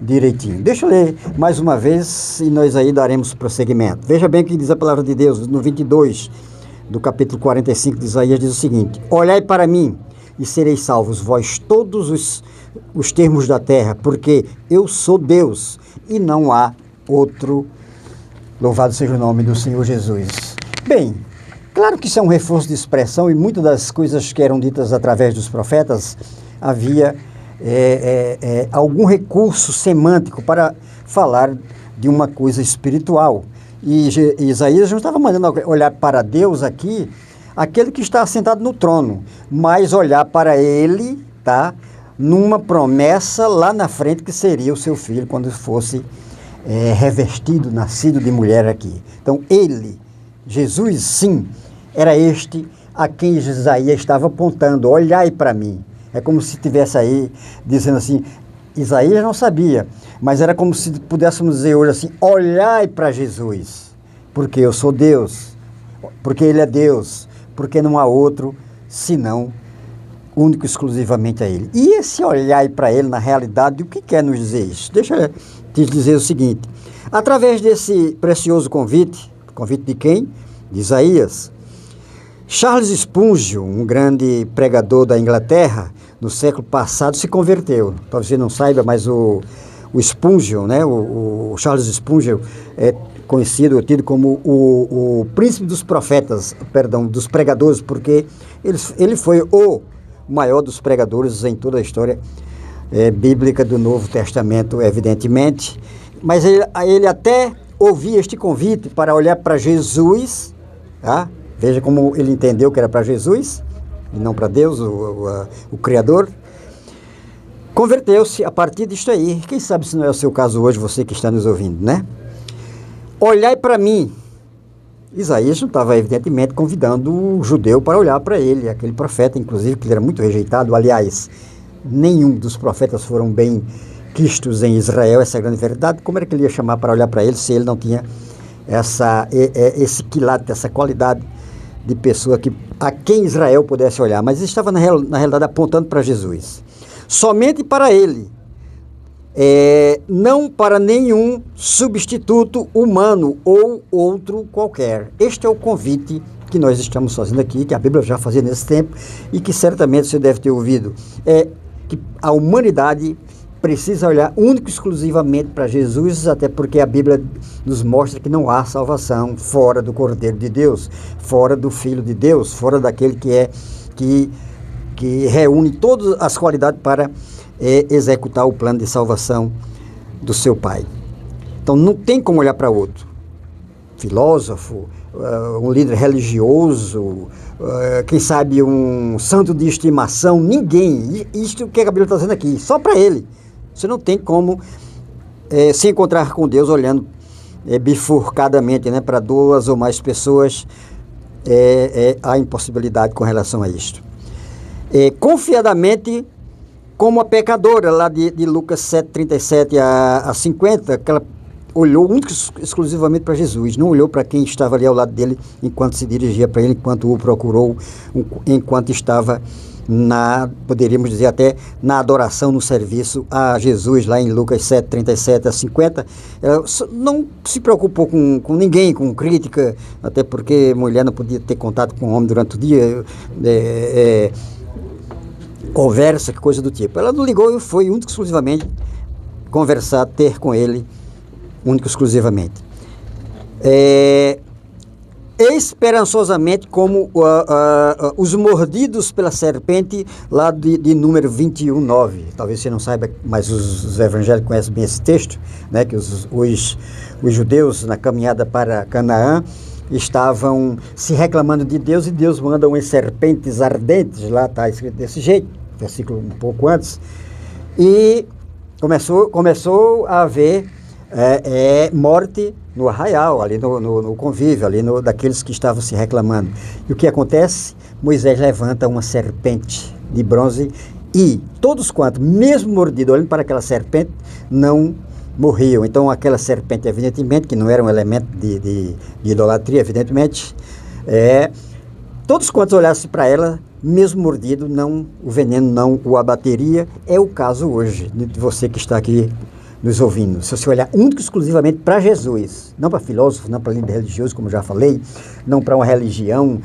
direitinho. Deixa eu ler mais uma vez e nós aí daremos prosseguimento. Veja bem o que diz a palavra de Deus no 22 do capítulo 45 de Isaías, diz o seguinte: olhai para mim e sereis salvos, vós todos os termos da terra, porque eu sou Deus e não há outro. Louvado seja o nome do Senhor Jesus. Bem, claro que isso é um reforço de expressão e muitas das coisas que eram ditas através dos profetas havia algum recurso semântico para falar de uma coisa espiritual. E Isaías não estava mandando olhar para Deus aqui, aquele que está assentado no trono, mas olhar para ele, tá? Numa promessa lá na frente que seria o seu filho quando fosse revestido, nascido de mulher aqui. Então ele, Jesus, sim, era este a quem Isaías estava apontando: olhai para mim. É como se estivesse aí dizendo assim, Isaías não sabia, mas era como se pudéssemos dizer hoje assim: olhai para Jesus, porque eu sou Deus, porque ele é Deus, porque não há outro senão único, exclusivamente a ele. E esse olhai para ele, na realidade, o que quer nos dizer isso? Deixa eu te dizer o seguinte: através desse precioso convite de quem? De Isaías, Charles Spurgeon, um grande pregador da Inglaterra, no século passado, se converteu. Talvez você não saiba, mas o Spurgeon, né? o Charles Spurgeon é conhecido, tido como o príncipe dos profetas, perdão, dos pregadores, porque ele foi o maior dos pregadores em toda a história bíblica do Novo Testamento, evidentemente. Mas ele até ouvia este convite para olhar para Jesus, tá? Veja como ele entendeu que era para Jesus e não para Deus, o Criador. Converteu-se a partir disto aí. Quem sabe se não é o seu caso hoje, você que está nos ouvindo, né? Olhai para mim. Isaías não estava, evidentemente, convidando o judeu para olhar para ele, aquele profeta, inclusive, que ele era muito rejeitado. Aliás, nenhum dos profetas foram bem quistos em Israel, essa é a grande verdade. Como era que ele ia chamar para olhar para ele se ele não tinha esse quilate, essa qualidade de pessoa a quem Israel pudesse olhar? Mas ele estava, na realidade, apontando para Jesus. Somente para ele, não para nenhum substituto humano ou outro qualquer. Este é o convite que nós estamos fazendo aqui, que a Bíblia já fazia nesse tempo e que certamente você deve ter ouvido. Que a humanidade precisa olhar único e exclusivamente para Jesus, até porque a Bíblia nos mostra que não há salvação fora do Cordeiro de Deus, fora do Filho de Deus, fora daquele que reúne todas as qualidades para executar o plano de salvação do seu Pai. Então não tem como olhar para outro filósofo, um líder religioso, quem sabe um santo de estimação, ninguém. Isto que a Bíblia está dizendo aqui, só para ele. Você não tem como se encontrar com Deus olhando bifurcadamente, né, para duas ou mais pessoas. Há impossibilidade com relação a isto. Confiadamente, como a pecadora lá de Lucas 7, 37 a 50, que ela olhou único exclusivamente para Jesus, não olhou para quem estava ali ao lado dele enquanto se dirigia para ele, enquanto o procurou, enquanto estava poderíamos dizer até na adoração, no serviço a Jesus, lá em Lucas 7, 37 a 50, ela não se preocupou com ninguém, com crítica, até porque mulher não podia ter contato com homem durante o dia, conversa, que coisa do tipo. Ela não ligou e foi único exclusivamente conversar, ter com ele, único exclusivamente. Esperançosamente, como os mordidos pela serpente, lá de número 21, 9. Talvez você não saiba, mas os evangélicos conhecem bem esse texto, né, que os judeus, na caminhada para Canaã, estavam se reclamando de Deus, e Deus manda umas serpentes ardentes, lá está escrito desse jeito, versículo um pouco antes, e começou a haver morte no arraial, ali no convívio, ali daqueles que estavam se reclamando. E o que acontece? Moisés levanta uma serpente de bronze e todos quantos, mesmo mordidos, olhando para aquela serpente, não morriam. Então aquela serpente, evidentemente, que não era um elemento de idolatria, evidentemente, todos quantos olhassem para ela, mesmo mordido, o veneno não o abateria. É o caso hoje de você que está aqui nos ouvindo, se você olhar único e exclusivamente para Jesus, não para filósofo, não para líder religioso, como já falei, não para uma religião,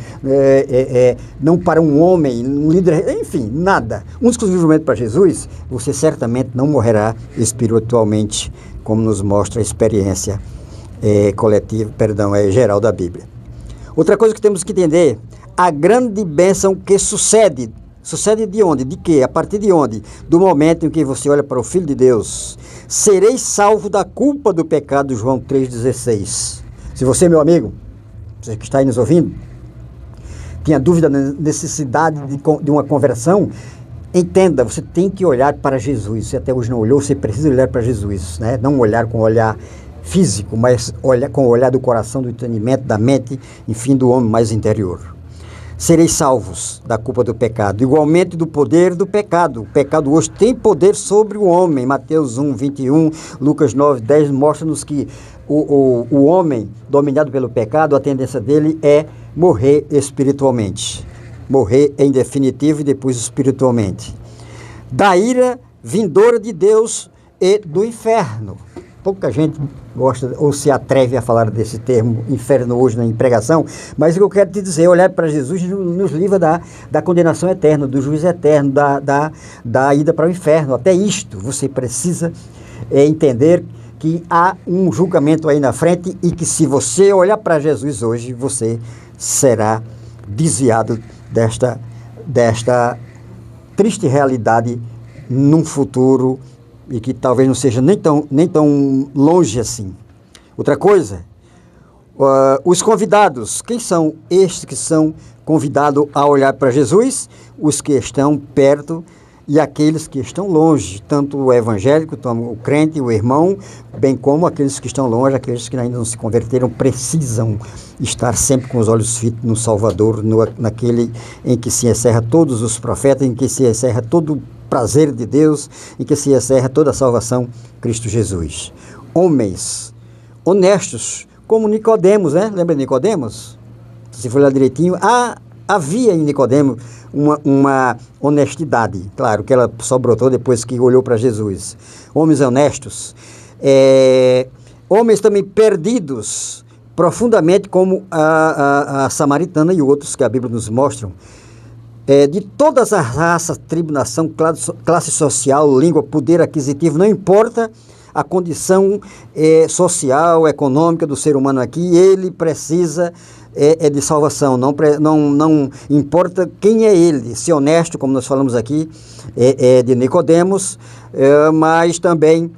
não para um homem, um líder, enfim, nada, único e exclusivamente para Jesus, você certamente não morrerá espiritualmente, como nos mostra a experiência coletiva, geral da Bíblia. Outra coisa que temos que entender, a grande bênção que sucede de onde? De quê? A partir de onde? Do momento em que você olha para o Filho de Deus. Sereis salvo da culpa do pecado, João 3,16. Se você, meu amigo, você que está aí nos ouvindo, tinha dúvida da necessidade de uma conversão, entenda, você tem que olhar para Jesus. Se até hoje não olhou, você precisa olhar para Jesus, né? Não olhar com o olhar físico, mas com o olhar do coração, do entendimento, da mente, enfim, do homem mais interior. Sereis salvos da culpa do pecado, igualmente do poder do pecado. O pecado hoje tem poder sobre o homem. Mateus 1, 21, Lucas 9, 10 mostra-nos que o homem dominado pelo pecado, a tendência dele é morrer espiritualmente. Morrer em definitivo e depois espiritualmente. Da ira vindoura de Deus e do inferno. Pouca gente gosta ou se atreve a falar desse termo inferno hoje na pregação, mas o que eu quero te dizer, olhar para Jesus nos livra da condenação eterna, do juízo eterno, da ida para o inferno. Até isto você precisa entender que há um julgamento aí na frente e que se você olhar para Jesus hoje, você será desviado desta triste realidade num futuro e que talvez não seja nem tão longe assim. Outra coisa, os convidados, quem são estes que são convidados a olhar para Jesus? Os que estão perto e aqueles que estão longe, tanto o evangélico, tanto o crente, o irmão, bem como aqueles que estão longe, aqueles que ainda não se converteram, precisam estar sempre com os olhos fitos no Salvador, naquele em que se encerra todos os profetas, em que se encerra todo o prazer de Deus, em que se encerra toda a salvação, Cristo Jesus. Homens honestos, como Nicodemos, né? Lembra de Nicodemos? Se for lá direitinho, havia em Nicodemos uma honestidade, claro, que ela só brotou depois que olhou para Jesus. Homens honestos, homens também perdidos profundamente, como a samaritana e outros que a Bíblia nos mostram, de todas as raças, tribo, nação, classe social, língua, poder aquisitivo, não importa a condição social, econômica do ser humano aqui, ele precisa de salvação, não importa quem é ele, se honesto, como nós falamos aqui, de Nicodemos, mas também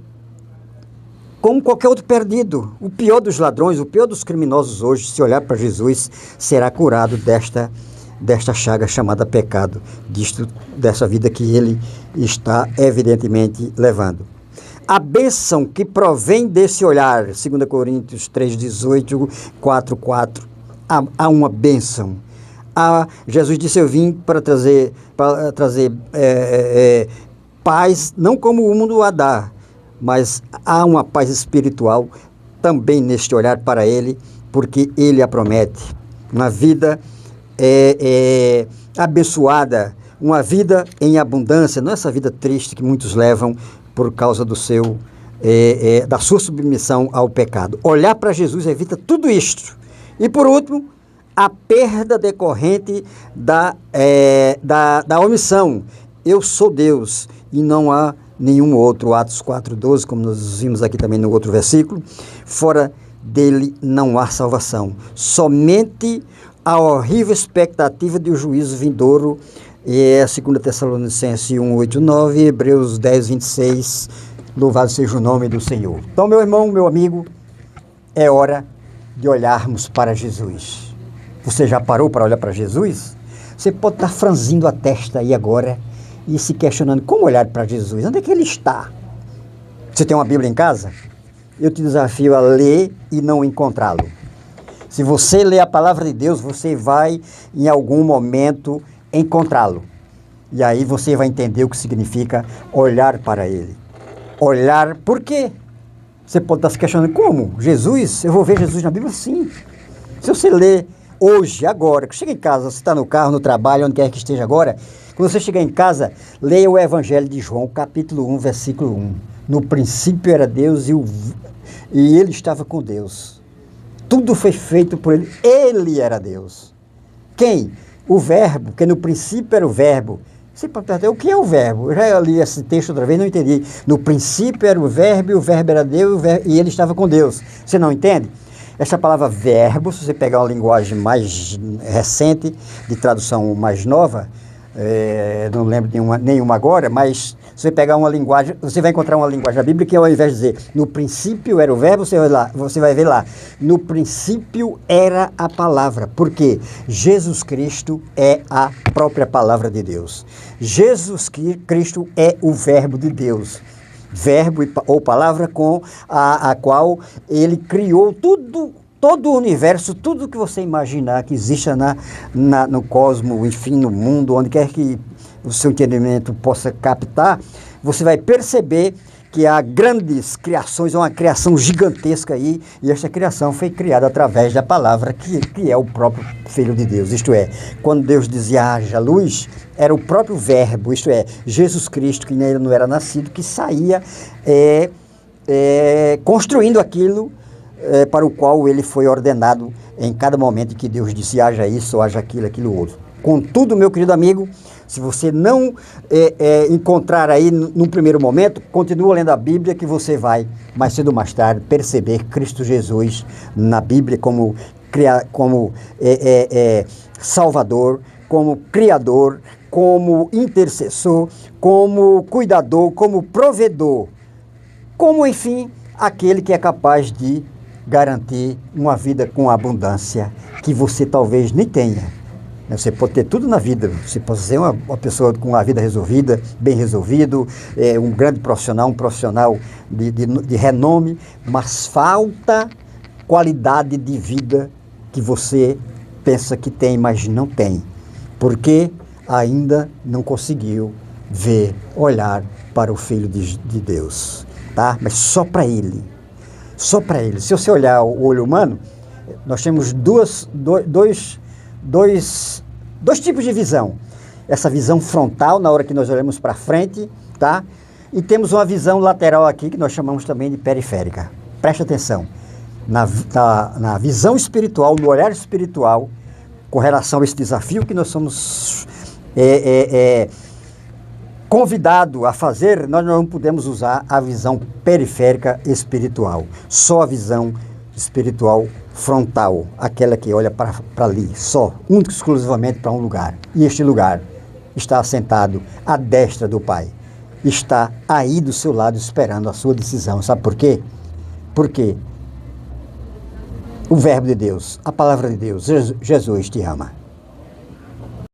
como qualquer outro perdido. O pior dos ladrões, o pior dos criminosos hoje, se olhar para Jesus, será curado desta chaga chamada pecado, dessa vida que ele está evidentemente levando. A bênção que provém desse olhar, 2 Coríntios 3,18, 4,4, há uma bênção. Jesus disse, eu vim para trazer paz, não como o mundo a dá, mas há uma paz espiritual também neste olhar para ele, porque ele a promete. Uma vida abençoada, uma vida em abundância, não essa vida triste que muitos levam por causa da sua submissão ao pecado. Olhar para Jesus evita tudo isto. E por último, a perda decorrente da omissão. Eu sou Deus e não há nenhum outro, Atos 4,12, como nós vimos aqui também no outro versículo, fora dele não há salvação. Somente a horrível expectativa de um juízo vindouro, é 2 Tessalonicenses 1, 8, 9, Hebreus 10, 26, louvado seja o nome do Senhor. Então, meu irmão, meu amigo, é hora de olharmos para Jesus. Você já parou para olhar para Jesus? Você pode estar franzindo a testa aí agora e se questionando, como olhar para Jesus? Onde é que ele está? Você tem uma Bíblia em casa? Eu te desafio a ler e não encontrá-lo. Se você ler a palavra de Deus, você vai, em algum momento, encontrá-lo. E aí você vai entender o que significa olhar para ele. Olhar, por quê? Você pode estar se questionando, como? Jesus? Eu vou ver Jesus na Bíblia? Sim. Se você ler hoje, agora, que chega em casa, você está no carro, no trabalho, onde quer que esteja agora, quando você chegar em casa, leia o Evangelho de João, capítulo 1, versículo 1. No princípio era Deus e ele estava com Deus. Tudo foi feito por ele. Ele era Deus. Quem? O verbo, que no princípio era o verbo. Você pode perguntar, o que é o verbo? Eu já li esse texto outra vez, não entendi. No princípio era o verbo era Deus e ele estava com Deus. Você não entende? Essa palavra verbo, se você pegar uma linguagem mais recente, de tradução mais nova, não lembro nenhuma agora, mas se você pegar uma linguagem, você vai encontrar uma linguagem da Bíblia que ao invés de dizer, no princípio era o verbo, você vai ver lá, no princípio era a palavra, porque Jesus Cristo é a própria palavra de Deus. Jesus Cristo é o verbo de Deus. Verbo ou palavra com a qual ele criou tudo, todo o universo, tudo que você imaginar que exista no cosmos, enfim, no mundo, onde quer que o seu entendimento possa captar, você vai perceber que há grandes criações, uma criação gigantesca aí, e esta criação foi criada através da palavra que é o próprio Filho de Deus. Isto é, quando Deus dizia haja luz, era o próprio verbo, isto é, Jesus Cristo, que ainda não era nascido, que saía construindo aquilo para o qual ele foi ordenado em cada momento que Deus disse haja isso, haja aquilo outro. Contudo, meu querido amigo, se você não encontrar aí num primeiro momento, continua lendo a Bíblia que você vai, mais cedo ou mais tarde, perceber Cristo Jesus na Bíblia como Salvador, como Criador, como intercessor, como cuidador, como provedor, como, enfim, aquele que é capaz de garantir uma vida com abundância que você talvez nem tenha. Você pode ter tudo na vida, você pode ser uma pessoa com a vida resolvida, bem resolvido, um grande profissional, um profissional de renome, mas falta qualidade de vida que você pensa que tem, mas não tem, porque ainda não conseguiu olhar para o Filho de Deus, tá? Mas só para Ele. Se você olhar o olho humano, nós temos dois tipos de visão. Essa visão frontal, na hora que nós olhamos para frente, tá? E temos uma visão lateral aqui, que nós chamamos também de periférica. Preste atenção. Na visão espiritual, no olhar espiritual, com relação a esse desafio que nós somos convidados a fazer, nós não podemos usar a visão periférica espiritual. Só a visão espiritual frontal, aquela que olha para ali, só, único exclusivamente para um lugar. E este lugar está assentado à destra do Pai. Está aí do seu lado esperando a sua decisão. Sabe por quê? Porque o verbo de Deus, a palavra de Deus, Jesus te ama.